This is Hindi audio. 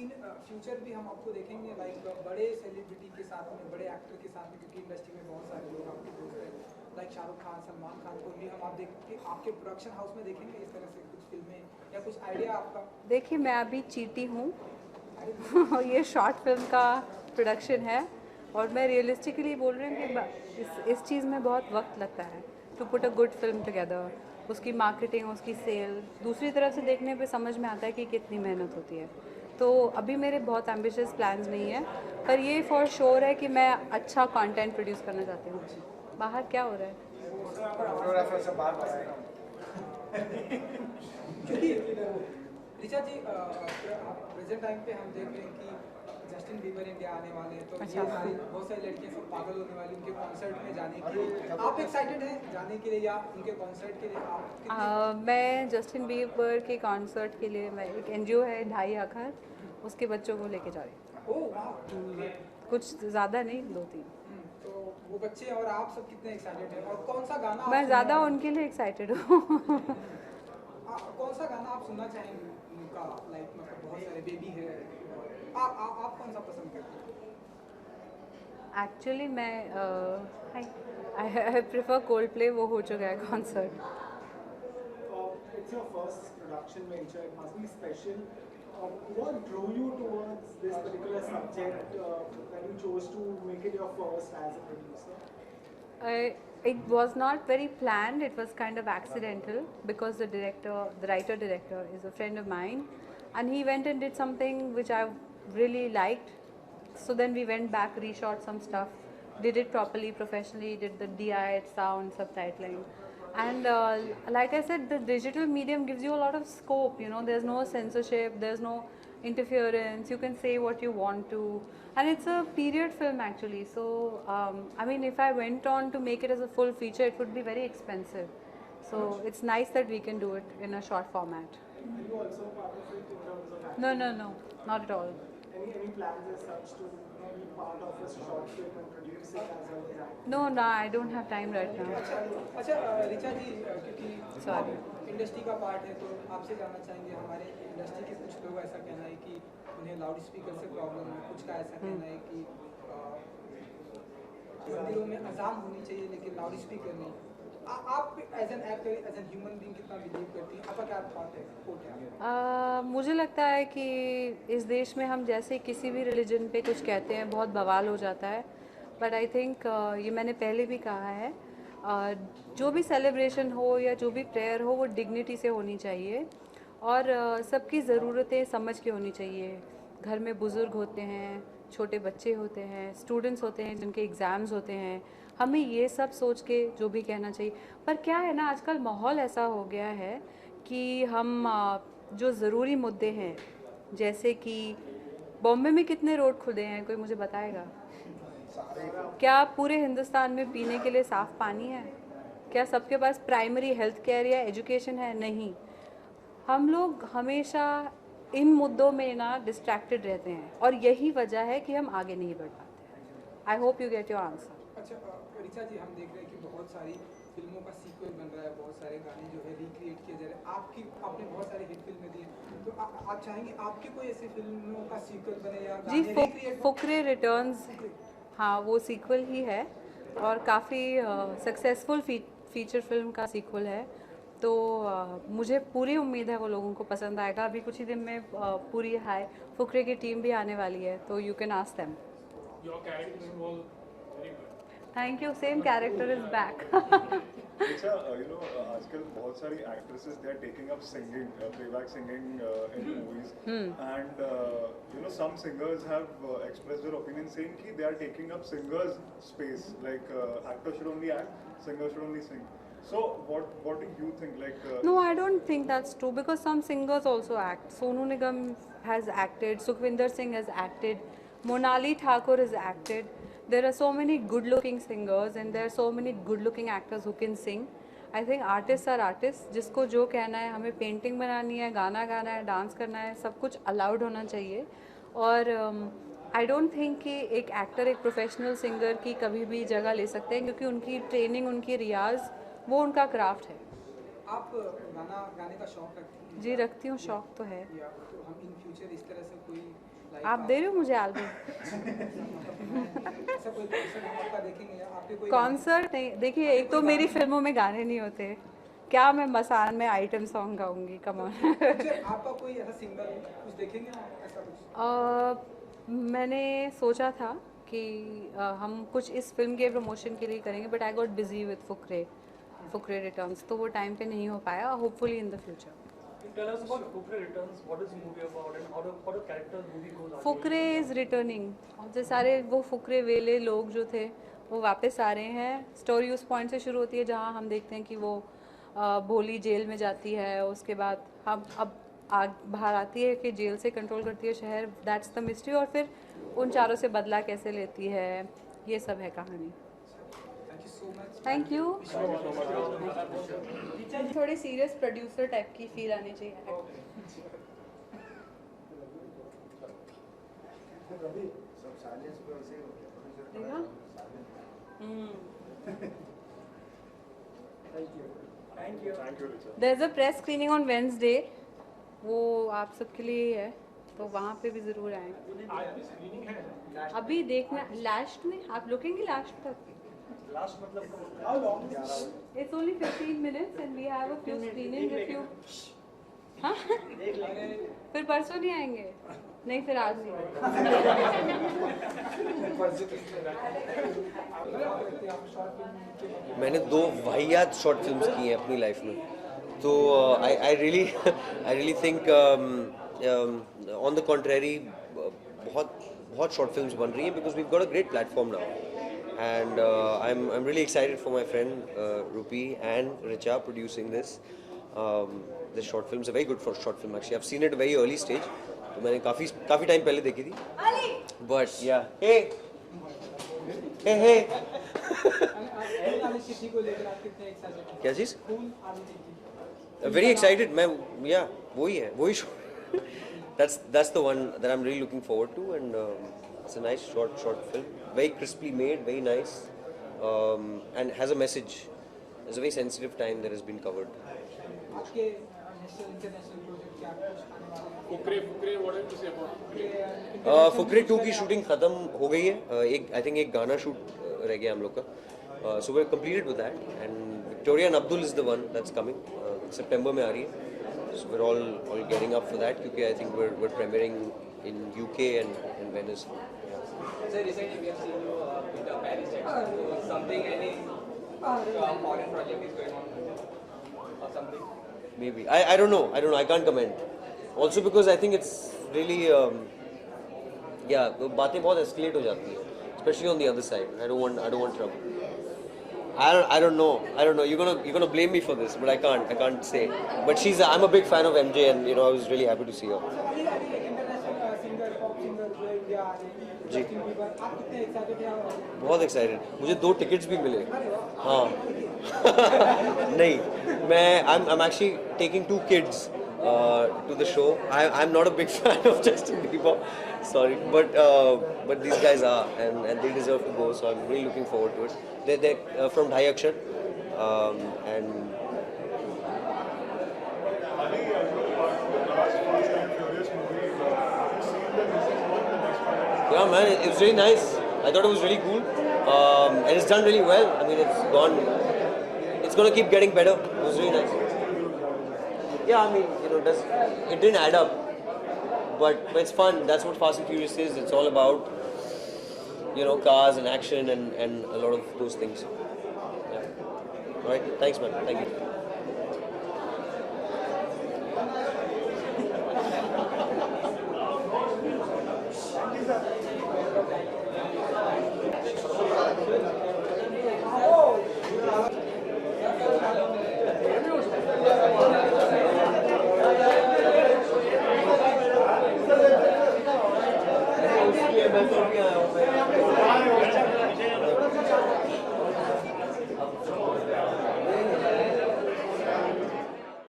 इन फ्यूचर भी हम आपको देखेंगे लाइक बड़े सेलिब्रिटी के साथ में, बड़े एक्टर के साथ में, क्योंकि इंडस्ट्री में बहुत सारे लोग आपके दोस्त हैं लाइक शाहरुख खान, सलमान खान को भी हम आपके प्रोडक्शन हाउस में देखेंगे इस तरह से कुछ फिल्में या कुछ आइडिया आपका? देखिए मैं अभी चीटी हूँ ये शॉर्ट फिल्म का प्रोडक्शन है और मैं रियलिस्टिकली बोल रही हूँ कि इस चीज़ में बहुत वक्त लगता है to put a good film together, उसकी मार्केटिंग, उसकी सेल, दूसरी तरफ से देखने पे समझ में आता है कि कितनी मेहनत होती है। तो अभी मेरे बहुत एम्बिशियस प्लान्स नहीं है, पर ये फॉर श्योर है कि मैं अच्छा कंटेंट प्रोड्यूस करना चाहती हूँ। बाहर क्या हो रहा है? ऋचा जी, प्रेजेंट टाइम पे हम देख रहे हैं कि जस्टिन बीबर इंडिया आने वाले हैं, तो अच्छा। बहुत सारी लड़कियां सब पागल होने वाली उनके कॉन्सर्ट में जाने के लिए। आप एक्साइटेड हैं जाने के लिए या उनके कॉन्सर्ट के लिए? मैं जस्टिन बीबर के कॉन्सर्ट के लिए, मैं एक एनजीओ है ढाई आखर, उसके बच्चों को लेके जा रही हूँ। कुछ ज़्यादा नहीं, 2-3। तो वो बच्चे और आप सब कितने एक्साइटेड हैं और कौन सा गाना? मैं ज़्यादा उनके लिए एक्साइटेड हूँ। कौन सा गाना आप सुनना चाहेंगे उनका? लाइक मतलब बहुत सारे बेबी है, आप कौन सा पसंद करते हैं? एक्चुअली मैं आई प्रेफर कोल्ड प्ले, वो हो चुका है concert. It's your first production venture, it must be special. What drew you towards this particular subject that you chose to make it your first as a producer? It was not very planned, it was kind of accidental because the writer-director is a friend of mine and he went and did something which I really liked. So then we went back, reshot some stuff, did it properly, professionally, did the DI, sound, subtitling. And like I said, the digital medium gives you a lot of scope, you know, there's no censorship, there's no interference, you can say what you want to, and it's a period film actually. So I mean, if I went on to make it as a full feature, it would be very expensive. So it's nice that we can do it in a short format. Are you also part of it in terms of No, not at all. Any plans as such to be part of a short film and produce it as well as acting? No, I don't have time right now. अच्छा ऋचा जी, क्योंकि Sorry. इंडस्ट्री का पार्ट है तो आपसे जानना चाहेंगे, हमारे इंडस्ट्री के कुछ लोग ऐसा कहना है कि उन्हें लाउड स्पीकर से प्रॉब्लम है, कुछ का ऐसा कहना है कि मंदिरों में अजान होनी चाहिए लेकिन लाउड स्पीकर नहीं। आप as an actor, as an human being कितना बिलीव करती हैं? आपका क्या थॉट है? मुझे लगता है कि इस देश में हम जैसे किसी भी रिलीजन पे कुछ कहते हैं बहुत बवाल हो जाता है, बट आई थिंक ये मैंने पहले भी कहा है, जो भी सेलिब्रेशन हो या जो भी प्रेयर हो वो डिग्निटी से होनी चाहिए और सबकी ज़रूरतें समझ के होनी चाहिए। घर में बुज़ुर्ग होते हैं, छोटे बच्चे होते हैं, स्टूडेंट्स होते हैं जिनके एग्ज़ाम्स होते हैं, हमें ये सब सोच के जो भी कहना चाहिए। पर क्या है ना, आजकल माहौल ऐसा हो गया है कि हम जो ज़रूरी मुद्दे हैं, जैसे कि बॉम्बे में कितने रोड खुदे हैं, कोई मुझे बताएगा? क्या पूरे हिंदुस्तान में पीने के लिए साफ़ पानी है? क्या सबके पास प्राइमरी हेल्थ केयर या एजुकेशन है? नहीं। हम लोग हमेशा इन मुद्दों में ना डिस्ट्रैक्टेड रहते हैं और यही वजह है कि हम आगे नहीं बढ़ पाते हैं। I hope you get your answer. अच्छा ऋचा जी, हम देख रहे हैं कि बहुत सारी फिल्मों का सीक्वल बन रहा है, बहुत सारे गाने जो है रिक्रिएट किए जा रहे हैं। आपने बहुत सारी हिट फिल्में दी, तो आप चाहेंगे आपकी कोई ऐसी फिल्मों का सीक्वल बने या जी? फुकरे रिटर्न्स, हाँ वो सीक्वल ही है और काफ़ी सक्सेसफुल फीचर फिल्म का सीक्वल है, तो मुझे पूरी उम्मीद है वो लोगों को पसंद आएगा। अभी कुछ ही दिन में पूरी हाई फुकरे की टीम भी आने वाली है, तो you can ask them. Thank you, same character is back. अच्छा, आजकल बहुत सारी actresses they are taking up singing, playback singing in movies, and some singers have expressed their opinion saying कि they are taking up singers space, like actors should only act, singers should only sing. So what do you think? Like no, I don't think that's true because some singers also act. Sonu Nigam has acted, Sukhvinder Singh has acted, Monali Thakur has acted. There are so many good-looking singers and there are so many good-looking actors who can sing. I think artists are artists. जिसको जो कहना है, हमें पेंटिंग बनानी है, गाना गाना है, डांस करना है, सब कुछ अलाउड होना चाहिए। और आई डोंट थिंक कि एक एक्टर एक प्रोफेशनल सिंगर की कभी भी जगह ले सकते हैं, क्योंकि उनकी ट्रेनिंग, उनकी रियाज, वो उनका क्राफ्ट है। आप गाना गाने का शौक रखती हैं? जी रखती हूँ, शौक तो है। या तो हम इन फ्यूचर इस तरह से कोई like आप दे रहे हो मुझे एल्बम? ऐसा कोई कॉन्सर्ट हम आपका देखेंगे या आपके कोई कॉन्सर्ट नहीं, देखिए एक तो मेरी फिल्मों में गाने नहीं होते, क्या मैं मसान में आइटम सॉन्ग गाऊंगी, कम ऑन। फ्यूचर आपका कोई ऐसा सिंगल कुछ देखेंगे आप ऐसा कुछ? मैंने सोचा था कि हम कुछ इस फिल्म के प्रमोशन के लिए करेंगे, but I got busy with Fukrey returns, तो वो टाइम पे नहीं हो पाया। Hopefully in the future. Tell us about Fukre Returns. What is the movie about, and how the characters movie goes on? Fukrey is returning, जो सारे वो फुकरे वेले लोग जो थे वो वापस आ रहे हैं। स्टोरी उस पॉइंट से शुरू होती है जहाँ हम देखते हैं कि वो भोली जेल में जाती है, उसके बाद हम अब बाहर आती है कि जेल से कंट्रोल करती है शहर, दैट्स द मिस्ट्री, और फिर उन चारों से बदला कैसे लेती है, ये सब है कहानी। Thank you so much. Thank you. थोड़ी सीरियस प्रोड्यूसर टाइप की फील आनी चाहिए। देखा? Thank you, Richa. There is a press screening on Wednesday, वो आप सबके लिए ही है, तो वहाँ पे भी ज़रूर आएँ। अभी देखना लास्ट में, आप रुकेंगे लास्ट तक? Last मतलब How long? It's only 15 minutes and we have a few screenings if you... हाँ? फिर परसों नहीं आएंगे? नहीं, फिर आज नहीं। मैंने 2 वाहियात शॉर्ट फिल्म्स की हैं अपनी लाइफ में, तो I really think on the contrary बहुत शॉर्ट फिल्म्स बन रही हैं, because we got a great platform now, and I'm really excited for my friend Rupi and Richa producing this. This short film is a very good for short film actually. I've seen it at a very early stage, तो मैंने काफ़ी टाइम पहले देखी थी, but yeah, hey क्या चीज़? Very excited, मैं वही that's the one that I'm really looking forward to, and it's a nice short film, very crisply made, very nice, and has a message. It's a very sensitive time that has been covered. आपके नेशनल इंटरनेशनल प्रोजेक्ट क्या कुछ आने वाले हैं? फुकरे 2 की शूटिंग ख़त्म हो गई है, एक गाना शूट रह गया हम लोग का, so we're completed with that, and Victoria and Abdul is the one that's coming, सितंबर में आ रही है, so we're all getting up for that, क्योंकि I think we're premiering in UK and Venice. So recently we have seen you with the Paris jet. So something, any foreign project is going on or something? Maybe. I don't know. I can't comment. Also because I think it's really बातें बहुत escalate हो जाती हैं, especially on the other side. I don't want trouble. I don't know. You're gonna blame me for this, but I can't say. But I'm a big fan of MJ, and I was really happy to see her. International singer pop singer जो इंडिया आ रहे हैं, जी। जस्टिन बीबर, आप कितने एक्साइटेड हैं? बहुत एक्साइटेड, मुझे 2 टिकट्स भी मिले। हाँ नहीं, I'm actually taking 2 kids to the show. I'm not a big fan of Justin Bieber, sorry, but these guys are, and they deserve to go, so I'm really looking forward to it. They're from Dhai Akshar, and yeah, man, it was really nice. I thought it was really cool, and it's done really well. I mean, it's gonna keep getting better. It was really nice. Yeah, I mean, it didn't add up, but it's fun. That's what Fast and Furious is. It's all about, cars and action and a lot of those things. Yeah. All right. Thanks, man. Thank you.